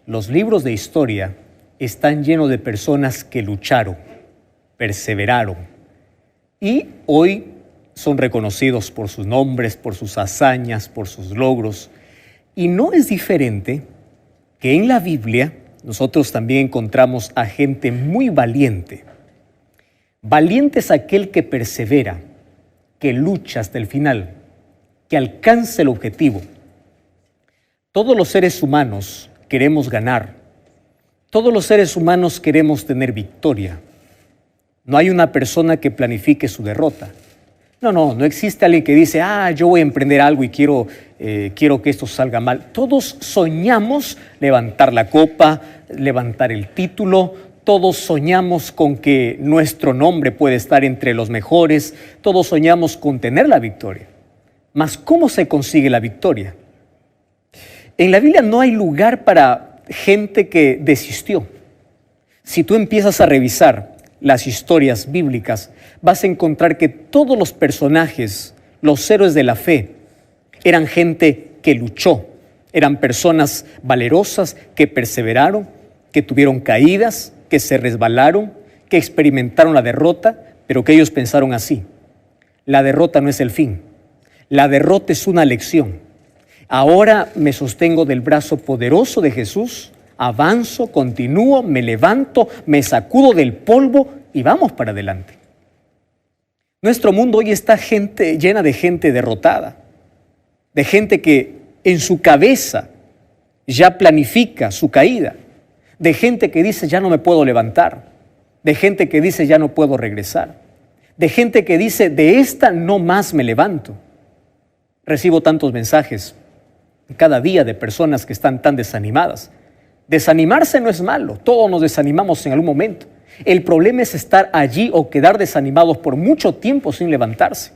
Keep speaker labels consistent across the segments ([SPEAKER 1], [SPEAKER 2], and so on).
[SPEAKER 1] Los libros de historia están llenos de personas que lucharon, perseveraron y hoy son reconocidos por sus nombres, por sus hazañas, por sus logros. Y no es diferente que en la Biblia nosotros también encontramos a gente muy valiente. Valiente es aquel que persevera, que lucha hasta el final, que alcanza el objetivo. Todos los seres humanos queremos ganar. Todos los seres humanos queremos tener victoria. No hay una persona que planifique su derrota. No existe alguien que dice, yo voy a emprender algo y quiero que esto salga mal. Todos soñamos levantar la copa, levantar el título. Todos soñamos con que nuestro nombre puede estar entre los mejores. Todos soñamos con tener la victoria. Mas, ¿cómo se consigue la victoria? En la Biblia no hay lugar para gente que desistió. Si tú empiezas a revisar las historias bíblicas, vas a encontrar que todos los personajes, los héroes de la fe, eran gente que luchó, eran personas valerosas que perseveraron, que tuvieron caídas, que se resbalaron, que experimentaron la derrota, pero que ellos pensaron así: la derrota no es el fin, la derrota es una lección. Ahora me sostengo del brazo poderoso de Jesús, avanzo, continúo, me levanto, me sacudo del polvo y vamos para adelante. Nuestro mundo hoy está llena de gente derrotada, de gente que en su cabeza ya planifica su caída, de gente que dice ya no me puedo levantar, de gente que dice ya no puedo regresar, de gente que dice de esta no más me levanto. Recibo tantos mensajes cada día de personas que están tan desanimadas. Desanimarse no es malo, todos nos desanimamos en algún momento. El problema es estar allí o quedar desanimados por mucho tiempo sin levantarse.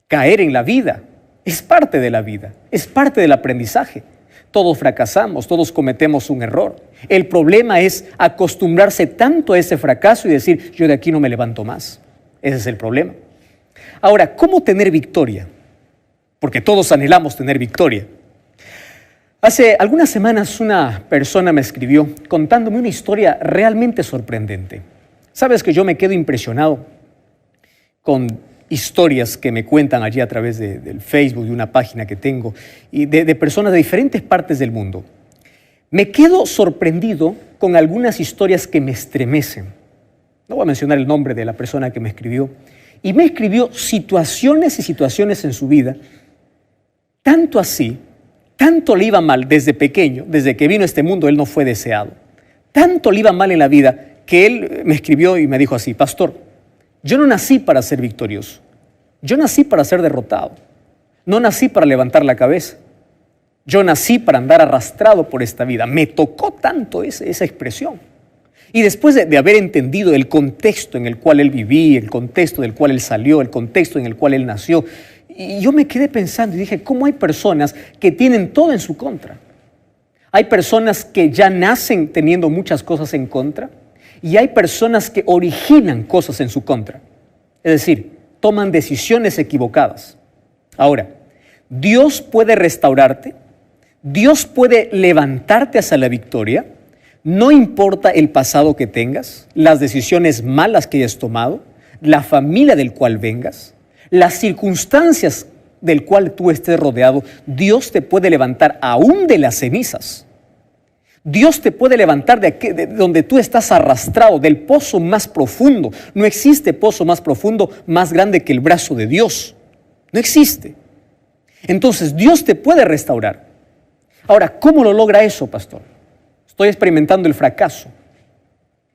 [SPEAKER 1] Caer en la vida es parte de la vida, es parte del aprendizaje. Todos fracasamos, todos cometemos un error. El problema es acostumbrarse tanto a ese fracaso y decir, yo de aquí no me levanto más. Ese es el problema. Ahora, ¿cómo tener victoria? Porque todos anhelamos tener victoria. Hace algunas semanas una persona me escribió contándome una historia realmente sorprendente. Sabes que yo me quedo impresionado con historias que me cuentan allí a través del Facebook, de una página que tengo, y de personas de diferentes partes del mundo. Me quedo sorprendido con algunas historias que me estremecen. No voy a mencionar el nombre de la persona que me escribió. Y me escribió situaciones y situaciones en su vida, tanto así, tanto le iba mal desde pequeño, desde que vino a este mundo, él no fue deseado. Tanto le iba mal en la vida que él me escribió y me dijo así: pastor, yo no nací para ser victorioso. Yo nací para ser derrotado. No nací para levantar la cabeza. Yo nací para andar arrastrado por esta vida. Me tocó tanto esa expresión. Y después de haber entendido el contexto en el cual él vivía, el contexto del cual él salió, el contexto en el cual él nació, y yo me quedé pensando y dije, ¿cómo hay personas que tienen todo en su contra? Hay personas que ya nacen teniendo muchas cosas en contra y hay personas que originan cosas en su contra. Es decir, toman decisiones equivocadas. Ahora, Dios puede restaurarte, Dios puede levantarte hacia la victoria, no importa el pasado que tengas, las decisiones malas que hayas tomado, la familia del cual vengas, las circunstancias del cual tú estés rodeado. Dios te puede levantar aún de las cenizas. Dios te puede levantar de donde tú estás arrastrado, del pozo más profundo. No existe pozo más profundo, más grande que el brazo de Dios. No existe. Entonces, Dios te puede restaurar. Ahora, ¿cómo lo logra eso, pastor? Estoy experimentando el fracaso.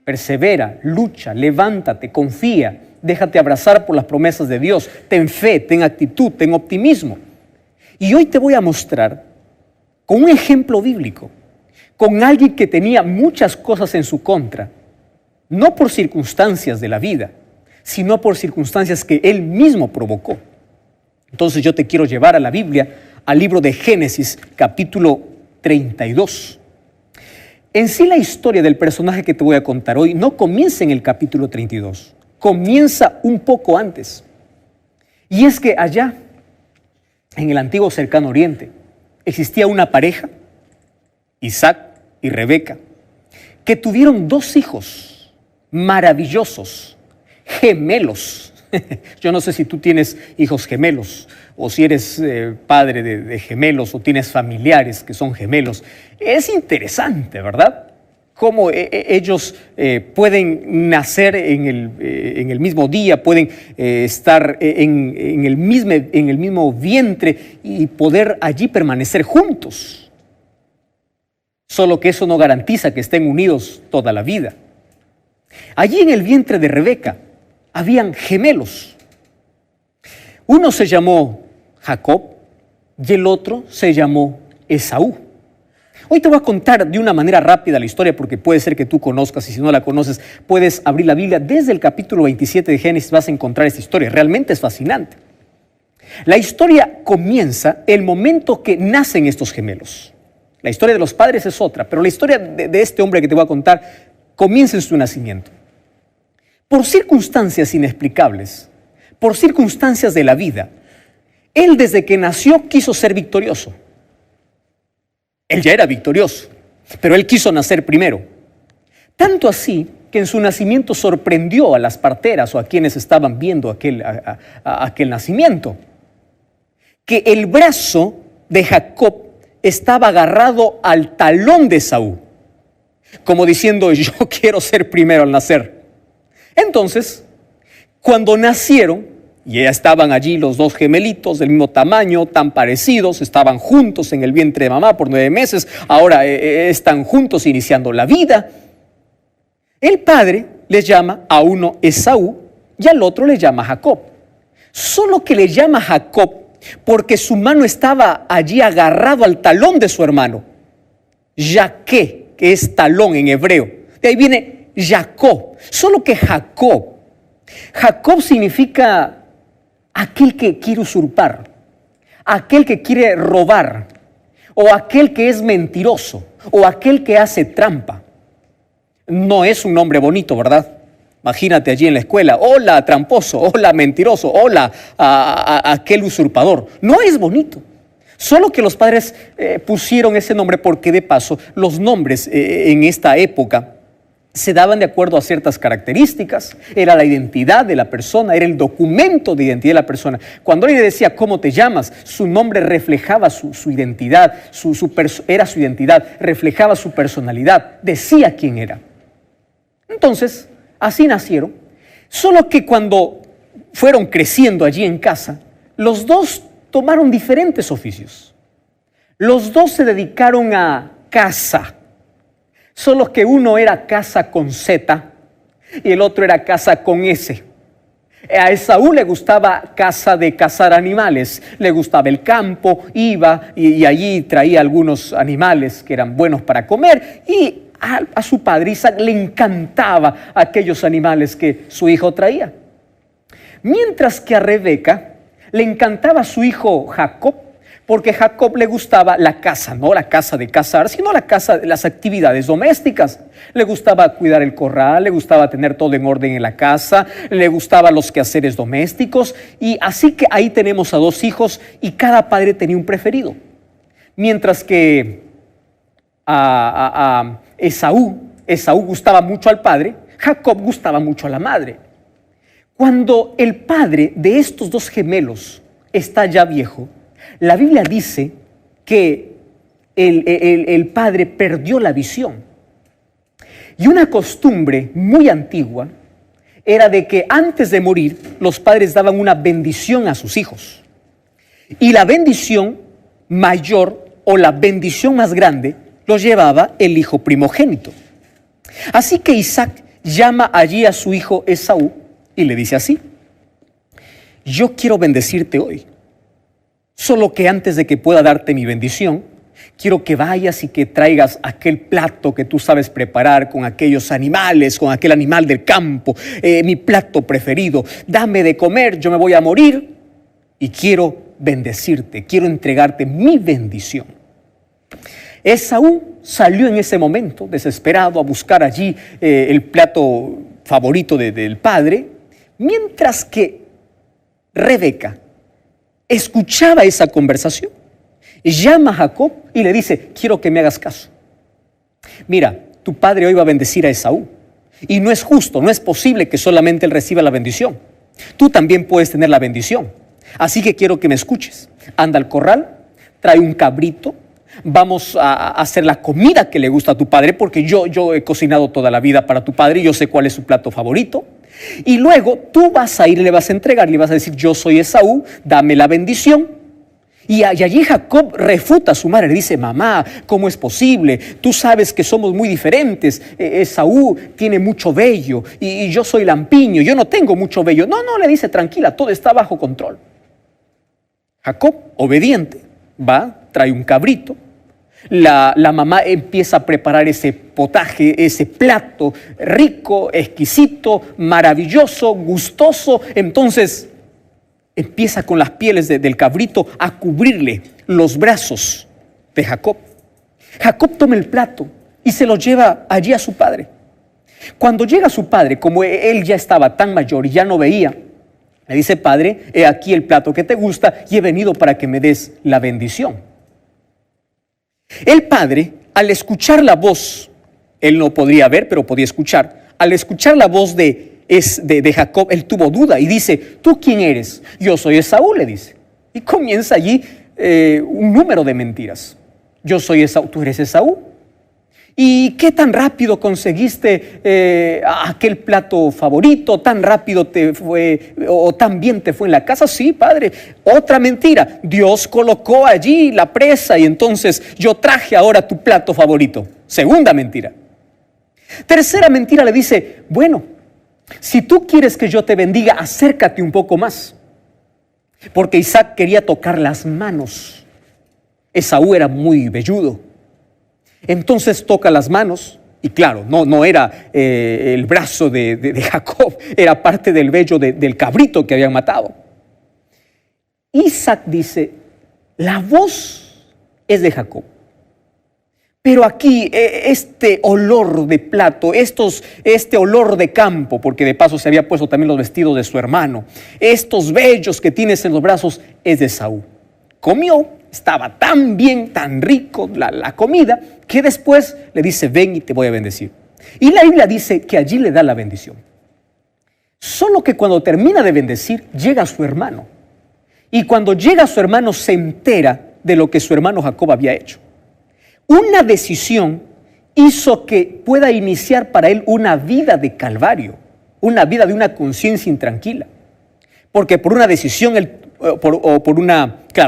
[SPEAKER 1] Persevera, lucha, levántate, confía, déjate abrazar por las promesas de Dios. Ten fe, ten actitud, ten optimismo. Y hoy te voy a mostrar con un ejemplo bíblico, con alguien que tenía muchas cosas en su contra, no por circunstancias de la vida, sino por circunstancias que él mismo provocó. Entonces yo te quiero llevar a la Biblia, al libro de Génesis, capítulo 32. En sí la historia del personaje que te voy a contar hoy no comienza en el capítulo 32, comienza un poco antes. Y es que allá, en el antiguo cercano oriente, existía una pareja, Isaac y Rebeca, que tuvieron 2 hijos maravillosos, gemelos. Yo no sé si tú tienes hijos gemelos o si eres padre de gemelos o tienes familiares que son gemelos. Es interesante, ¿verdad? Cómo ellos pueden nacer en el mismo día, pueden estar en el mismo vientre y poder allí permanecer juntos. Solo que eso no garantiza que estén unidos toda la vida. Allí en el vientre de Rebeca habían gemelos. Uno se llamó Jacob y el otro se llamó Esaú. Hoy te voy a contar de una manera rápida la historia porque puede ser que tú conozcas y si no la conoces puedes abrir la Biblia. Desde el capítulo 27 de Génesis vas a encontrar esta historia. Realmente es fascinante. La historia comienza el momento que nacen estos gemelos. La historia de los padres es otra, pero la historia de este hombre que te voy a contar comienza en su nacimiento. Por circunstancias inexplicables, por circunstancias de la vida, él desde que nació quiso ser victorioso. Él ya era victorioso, pero él quiso nacer primero. Tanto así que en su nacimiento sorprendió a las parteras o a quienes estaban viendo aquel nacimiento, que el brazo de Jacob estaba agarrado al talón de Esaú, como diciendo, yo quiero ser primero al nacer. Entonces, cuando nacieron, y ya estaban allí los 2 gemelitos del mismo tamaño, tan parecidos, estaban juntos en el vientre de mamá por 9 meses, ahora están juntos iniciando la vida. El padre les llama a uno Esaú y al otro le llama Jacob. Solo que le llama Jacob porque su mano estaba allí agarrado al talón de su hermano. Yaqué, que es talón en hebreo. De ahí viene Jacob. Solo que Jacob significa aquel que quiere usurpar, aquel que quiere robar, o aquel que es mentiroso, o aquel que hace trampa. No es un nombre bonito, ¿verdad? Imagínate allí en la escuela, hola tramposo, hola mentiroso, hola aquel usurpador. No es bonito. Solo que los padres pusieron ese nombre porque de paso los nombres en esta época se daban de acuerdo a ciertas características. Era la identidad de la persona, era el documento de identidad de la persona. Cuando alguien decía ¿cómo te llamas?, su nombre reflejaba su identidad, era su identidad, reflejaba su personalidad, decía quién era. Entonces, así nacieron. Solo que cuando fueron creciendo allí en casa, los 2 tomaron diferentes oficios. Los 2 se dedicaron a caza. Solo que uno era caza con Z y el otro era caza con S. A Esaú le gustaba caza de cazar animales, le gustaba el campo, iba y allí traía algunos animales que eran buenos para comer y a su padre Isaac le encantaba aquellos animales que su hijo traía. Mientras que a Rebeca le encantaba su hijo Jacob, porque a Jacob le gustaba la caza, no la caza de cazar, sino la caza de las actividades domésticas. Le gustaba cuidar el corral, le gustaba tener todo en orden en la casa, le gustaban los quehaceres domésticos, y así que ahí tenemos a 2 hijos y cada padre tenía un preferido. Mientras que a Esaú gustaba mucho al padre, Jacob gustaba mucho a la madre. Cuando el padre de estos 2 gemelos está ya viejo, la Biblia dice que el padre perdió la visión. Y una costumbre muy antigua era de que antes de morir los padres daban una bendición a sus hijos. Y la bendición mayor o la bendición más grande lo llevaba el hijo primogénito. Así que Isaac llama allí a su hijo Esaú y le dice así: yo quiero bendecirte hoy. Solo que antes de que pueda darte mi bendición, quiero que vayas y que traigas aquel plato que tú sabes preparar con aquellos animales, con aquel animal del campo, mi plato preferido. Dame de comer, yo me voy a morir y quiero bendecirte, quiero entregarte mi bendición. Esaú salió en ese momento desesperado a buscar allí el plato favorito del padre, mientras que Rebeca escuchaba esa conversación. Llama a Jacob y le dice: quiero que me hagas caso. Mira, tu padre hoy va a bendecir a Esaú. Y no es justo, no es posible que solamente él reciba la bendición. Tú también puedes tener la bendición. Así que quiero que me escuches. Anda al corral, trae un cabrito. Vamos a hacer la comida que le gusta a tu padre, porque yo he cocinado toda la vida para tu padre y yo sé cuál es su plato favorito. Y luego tú vas a ir y le vas a entregar, le vas a decir: yo soy Esaú, dame la bendición. Y allí Jacob refuta a su madre, le dice: mamá, ¿cómo es posible? Tú sabes que somos muy diferentes. Esaú tiene mucho vello y yo soy lampiño, yo no tengo mucho vello. No, le dice: tranquila, todo está bajo control. Jacob, obediente, va, trae un cabrito. La mamá empieza a preparar ese potaje, ese plato rico, exquisito, maravilloso, gustoso. Entonces empieza con las pieles del cabrito a cubrirle los brazos de Jacob. Jacob toma el plato y se lo lleva allí a su padre. Cuando llega su padre, como él ya estaba tan mayor y ya no veía, le dice: padre, he aquí el plato que te gusta y he venido para que me des la bendición. El padre, al escuchar la voz, él no podría ver, pero podía escuchar, al escuchar la voz de Jacob, él tuvo duda y dice: ¿tú quién eres? Yo soy Esaú, le dice. Y comienza allí un número de mentiras. Yo soy Esaú, ¿tú eres Esaú? ¿Y qué tan rápido conseguiste aquel plato favorito? ¿Tan rápido te fue o tan bien te fue en la casa? Sí, padre. Otra mentira: Dios colocó allí la presa y entonces yo traje ahora tu plato favorito. Segunda mentira. Tercera mentira, le dice: bueno, si tú quieres que yo te bendiga, acércate un poco más. Porque Isaac quería tocar las manos. Esaú era muy velludo. Entonces toca las manos, y claro, no era el brazo de Jacob, era parte del vello del cabrito que habían matado. Isaac dice: la voz es de Jacob, pero aquí este olor de plato, este olor de campo, porque de paso se había puesto también los vestidos de su hermano, estos vellos que tienes en los brazos, es de Esaú. Comió. Estaba tan bien, tan rico la comida, que después le dice: ven y te voy a bendecir. Y la Biblia dice que allí le da la bendición. Solo que cuando termina de bendecir, llega su hermano. Y cuando llega su hermano, se entera de lo que su hermano Jacob había hecho. Una decisión hizo que pueda iniciar para él una vida de calvario, una vida de una conciencia intranquila. Porque por una decisión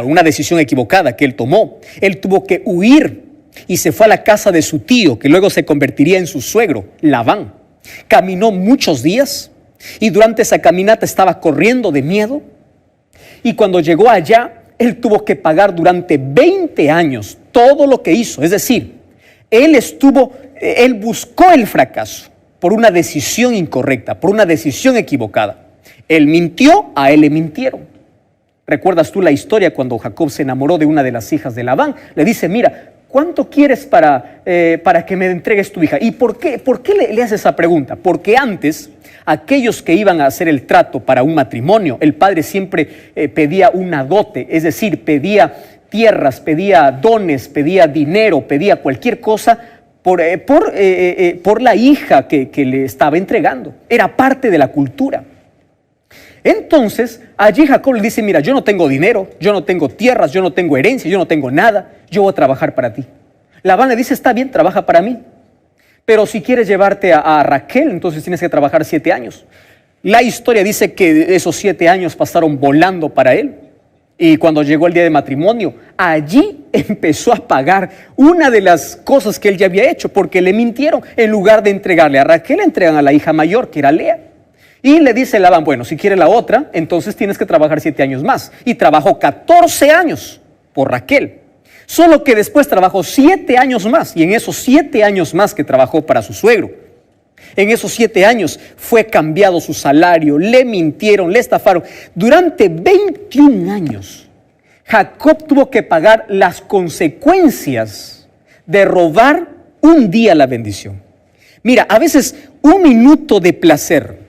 [SPEAKER 1] una decisión equivocada que él tomó, él tuvo que huir y se fue a la casa de su tío, que luego se convertiría en su suegro, Labán. Caminó muchos días y durante esa caminata estaba corriendo de miedo, y cuando llegó allá, él tuvo que pagar durante 20 años todo lo que hizo. Es decir, él buscó el fracaso por una decisión incorrecta, por una decisión equivocada. Él mintió, a él le mintieron. ¿Recuerdas tú la historia cuando Jacob se enamoró de una de las hijas de Labán? Le dice: mira, ¿cuánto quieres para que me entregues tu hija? ¿Y por qué le hace esa pregunta? Porque antes, aquellos que iban a hacer el trato para un matrimonio, el padre siempre pedía una dote, es decir, pedía tierras, pedía dones, pedía dinero, pedía cualquier cosa por la hija que le estaba entregando. Era parte de la cultura. Entonces, allí Jacob le dice: mira, yo no tengo dinero, yo no tengo tierras, yo no tengo herencia, yo no tengo nada, yo voy a trabajar para ti. Labán le dice: está bien, trabaja para mí, pero si quieres llevarte a Raquel, entonces tienes que trabajar 7 años. La historia dice que esos 7 años pasaron volando para él, y cuando llegó el día de matrimonio, allí empezó a pagar una de las cosas que él ya había hecho, porque le mintieron. En lugar de entregarle a Raquel, le entregan a la hija mayor, que era Lea. Y le dice Labán: bueno, si quiere la otra, entonces tienes que trabajar 7 años más. Y trabajó 14 años por Raquel. Solo que después trabajó 7 años más. Y en esos 7 años más que trabajó para su suegro, en esos 7 años fue cambiado su salario, le mintieron, le estafaron. Durante 21 años, Jacob tuvo que pagar las consecuencias de robar un día la bendición. Mira, a veces un minuto de placer,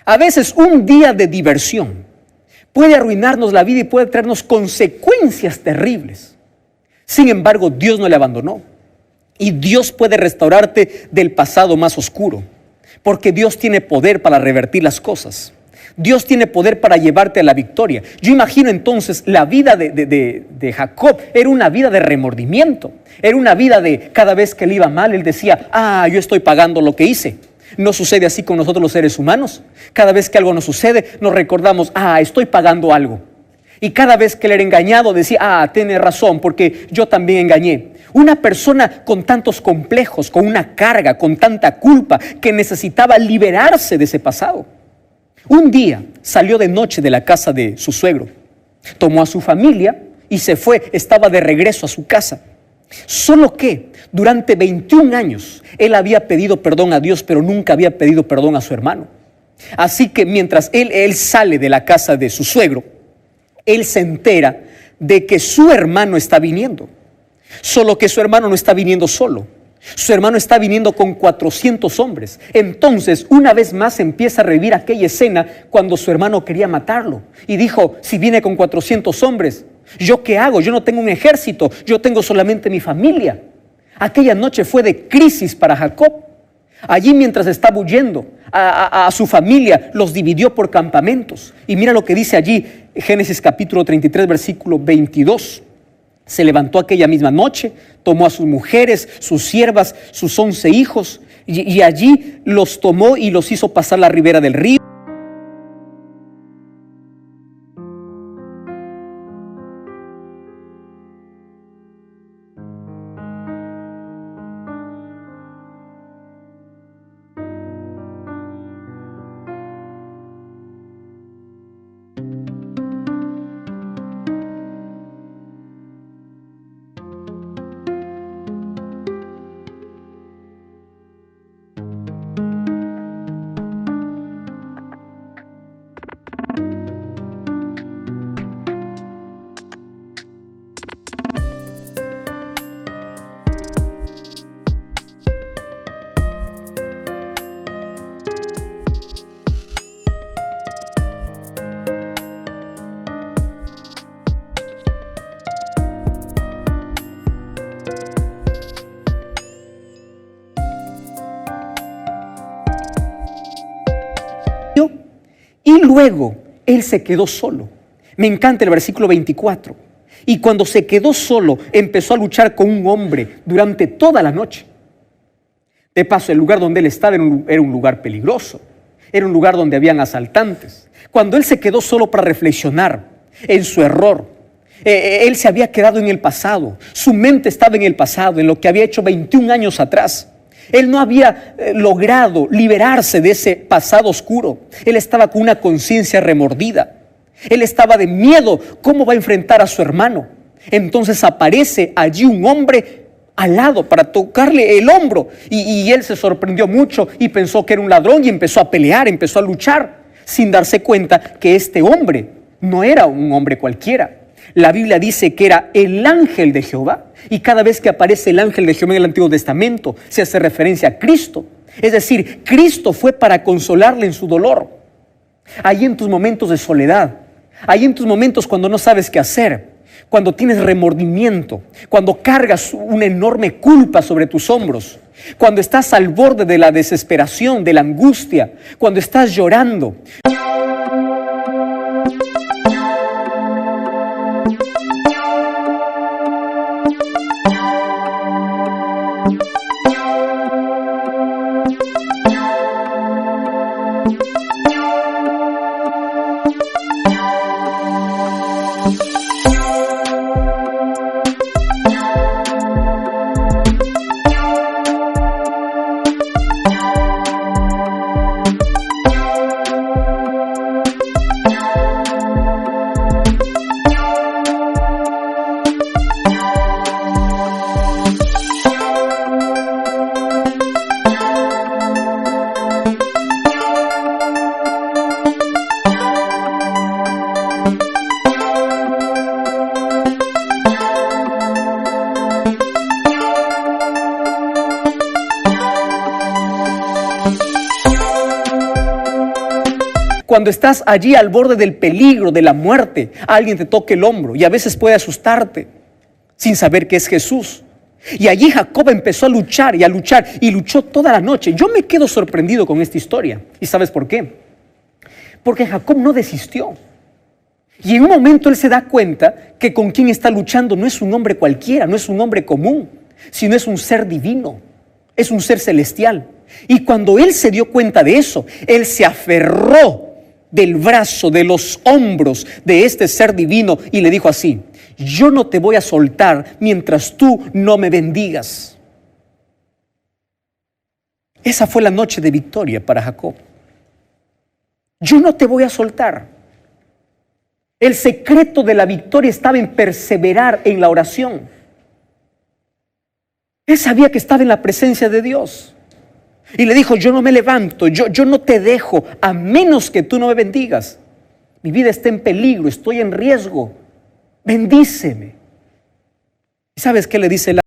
[SPEAKER 1] a veces un día de diversión puede arruinarnos la vida y puede traernos consecuencias terribles. Sin embargo, Dios no le abandonó. Y Dios puede restaurarte del pasado más oscuro, porque Dios tiene poder para revertir las cosas. Dios tiene poder para llevarte a la victoria. Yo imagino entonces la vida de Jacob era una vida de remordimiento. Era una vida de cada vez que le iba mal, él decía, yo estoy pagando lo que hice. ¿No sucede así con nosotros los seres humanos? Cada vez que algo nos sucede, nos recordamos, estoy pagando algo. Y cada vez que le era engañado, decía, tiene razón, porque yo también engañé. Una persona con tantos complejos, con una carga, con tanta culpa, que necesitaba liberarse de ese pasado. Un día salió de noche de la casa de su suegro, tomó a su familia y se fue, estaba de regreso a su casa. Solo que durante 21 años él había pedido perdón a Dios, pero nunca había pedido perdón a su hermano. Así que mientras él sale de la casa de su suegro, él se entera de que su hermano está viniendo. Solo que su hermano no está viniendo solo. Su hermano está viniendo con 400 hombres. Entonces, una vez más empieza a revivir aquella escena cuando su hermano quería matarlo. Y dijo, si viene con 400 hombres, ¿yo qué hago? Yo no tengo un ejército, yo tengo solamente mi familia. Aquella noche fue de crisis para Jacob. Allí mientras estaba huyendo, a su familia los dividió por campamentos. Y mira lo que dice allí, Génesis capítulo 33, versículo 22. Se levantó aquella misma noche, tomó a sus mujeres, sus siervas, sus 11 hijos, y allí los tomó y los hizo pasar la ribera del río. Y luego él se quedó solo. Me encanta el versículo 24. Y cuando se quedó solo, empezó a luchar con un hombre durante toda la noche. De paso, el lugar donde él estaba era un lugar peligroso. Era un lugar donde habían asaltantes. Cuando él se quedó solo para reflexionar en su error, él se había quedado en el pasado. Su mente estaba en el pasado, en lo que había hecho 21 años atrás. Él no había logrado liberarse de ese pasado oscuro. Él estaba con una conciencia remordida. Él estaba de miedo. ¿Cómo va a enfrentar a su hermano? Entonces aparece allí un hombre al lado para tocarle el hombro. Y él se sorprendió mucho y pensó que era un ladrón y empezó a pelear, empezó a luchar, sin darse cuenta que este hombre no era un hombre cualquiera. La Biblia dice que era el ángel de Jehová. Y cada vez que aparece el ángel de Jehová en el Antiguo Testamento, se hace referencia a Cristo. Es decir, Cristo fue para consolarle en su dolor. Ahí en tus momentos de soledad, ahí en tus momentos cuando no sabes qué hacer, cuando tienes remordimiento, cuando cargas una enorme culpa sobre tus hombros, cuando estás al borde de la desesperación, de la angustia, cuando estás llorando. Cuando estás allí al borde del peligro, de la muerte, alguien te toca el hombro y a veces puede asustarte sin saber que es Jesús. Y allí Jacob empezó a luchar y a luchar y luchó toda la noche. Yo me quedo sorprendido con esta historia. ¿Y sabes por qué? Porque Jacob no desistió. Y en un momento él se da cuenta que con quien está luchando no es un hombre cualquiera, no es un hombre común, sino es un ser divino, es un ser celestial. Y cuando él se dio cuenta de eso, él se aferró del brazo, de los hombros de este ser divino y le dijo así: yo no te voy a soltar mientras tú no me bendigas. Esa fue la noche de victoria para Jacob. Yo no te voy a soltar. El secreto de la victoria estaba en perseverar en la oración. Él sabía que estaba en la presencia de Dios. Y le dijo: yo no me levanto, yo no te dejo a menos que tú no me bendigas. Mi vida está en peligro, estoy en riesgo. Bendíceme. ¿Y sabes qué le dice